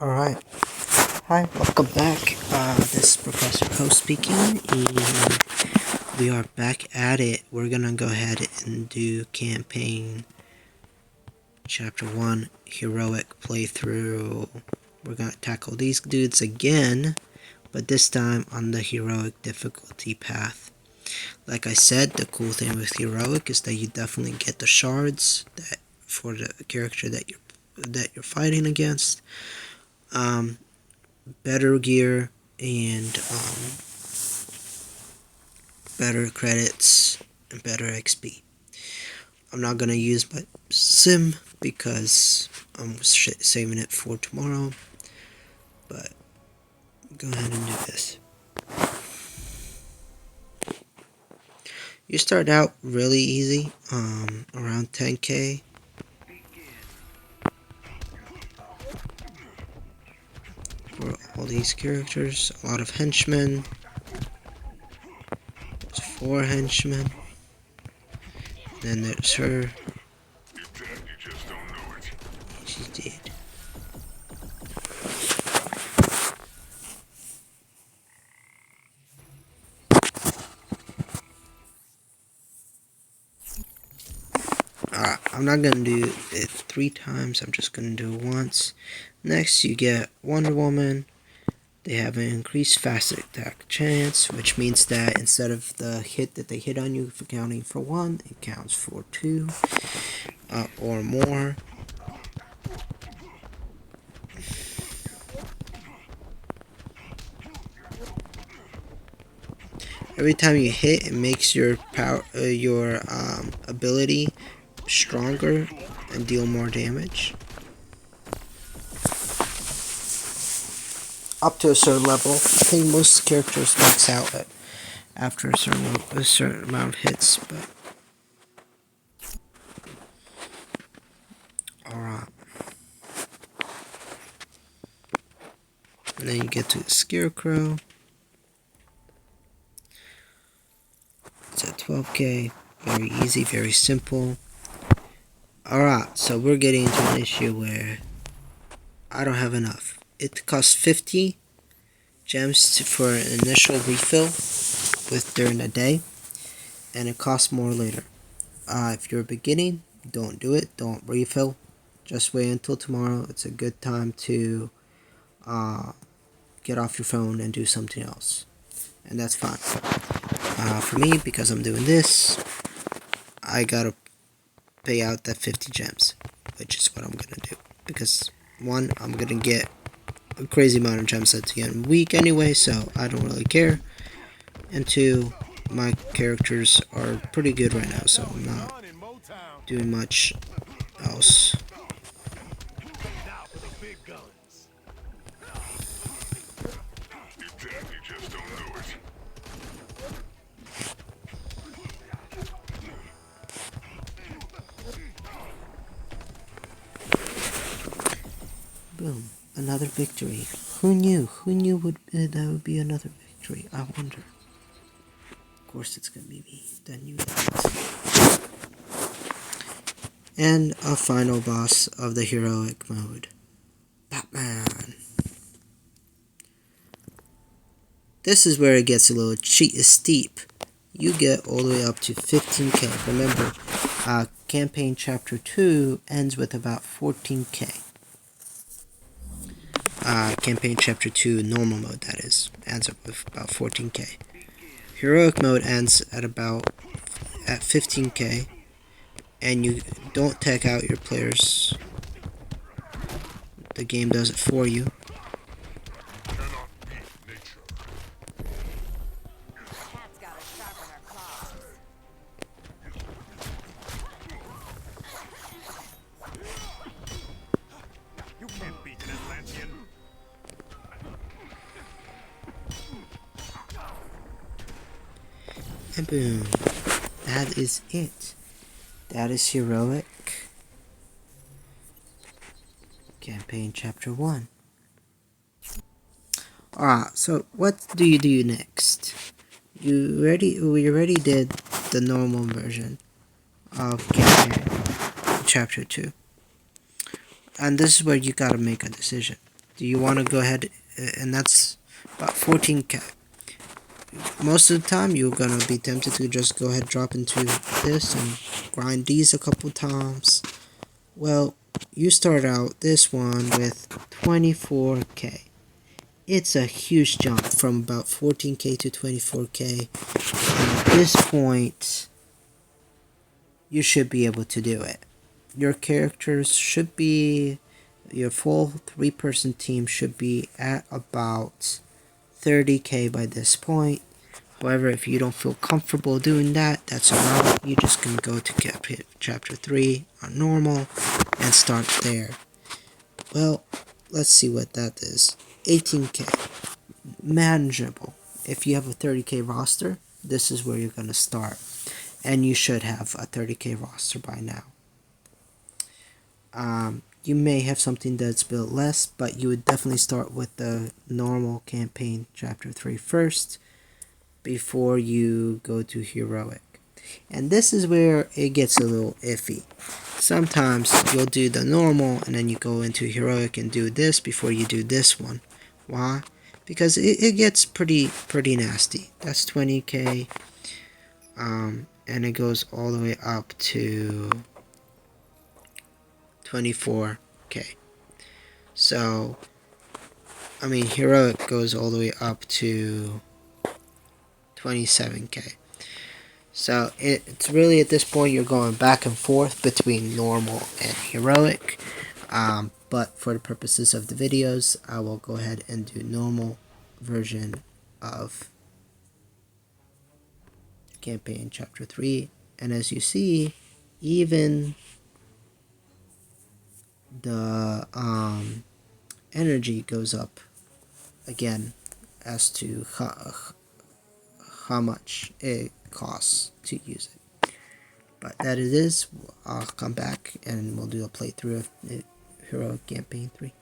Alright. Hi, welcome back. This is Professor Ho speaking, and we are back at it. We're gonna go ahead and do campaign chapter 1 heroic playthrough. We're gonna tackle these dudes again, but this time on the heroic difficulty path. Like I said, the cool thing with heroic is that you definitely get the shards that for the character that you're fighting against. Better gear and better credits and better XP. I'm not gonna use my sim because I'm saving it for tomorrow, but go ahead and do this. You start out really easy, around 10k. For all these characters, a lot of henchmen. There's 4 henchmen. Then there's her. She's dead. I'm not gonna do it 3 times, I'm just gonna do it once. Next, you get Wonder Woman. They have an increased fast attack chance, which means that instead of the hit that they hit on you for counting for 1, it counts for 2 or more. Every time you hit, it makes your power, your ability stronger and deal more damage. Up to a certain level. I think most characters max out after a certain amount of hits, but alright. And then you get to the Scarecrow. It's at 12k. Very easy, very simple. Alright, so we're getting into an issue where I don't have enough. It costs 50 gems for an initial refill during the day, and it costs more later. If you're beginning, don't do it. Don't refill. Just wait until tomorrow. It's a good time to get off your phone and do something else, and that's fine. For me, because I'm doing this, I gotta pay out that 50 gems, which is what I'm gonna do. Because 1, I'm gonna get a crazy amount of gems at the end of the week anyway, so I don't really care. And 2, my characters are pretty good right now, so I'm not doing much else. Boom, another victory. Who knew? Who knew that would be another victory? I wonder. Of course it's gonna be me. Then you that. And a final boss of the heroic mode. Batman. This is where it gets a little steep. You get all the way up to 15k. Remember, campaign chapter 2 ends with about 14k. Campaign chapter 2 normal mode, that is, ends up with about 14k. Heroic mode ends at 15k, and you don't take out your players. The game does it for you. And boom. That is it. That is heroic. Campaign chapter 1. Alright, so what do you do next? We already did the normal version of campaign chapter 2. And this is where you gotta make a decision. Do you want to go ahead, and that's about 14k. Most of the time you're gonna be tempted to just go ahead, drop into this and grind these a couple times. Well, you start out this one with 24k. It's a huge jump from about 14k to 24k. And at this point, you should be able to do it. Your characters should be, your full 3-person team should be at about 30k by this point. However, if you don't feel comfortable doing that, that's alright. You just can go to chapter 3 on normal and start there. Well, let's see what that is. 18k. Manageable. If you have a 30k roster, this is where you're going to start. And you should have a 30k roster by now. You may have something that's built less, but you would definitely start with the normal campaign chapter 3 first before you go to heroic. And this is where it gets a little iffy. Sometimes you'll do the normal and then you go into heroic and do this before you do this one. Why? Because it gets pretty nasty. That's 20k, and it goes all the way up to 24k. So I mean, heroic goes all the way up to 27k. So it's really, at this point, you're going back and forth between normal and heroic. But for the purposes of the videos, I will go ahead and do normal version of campaign chapter 3. And as you see, even the energy goes up again as to how much it costs to use it. But that it is. I'll come back and we'll do a playthrough of Heroic Campaign 3.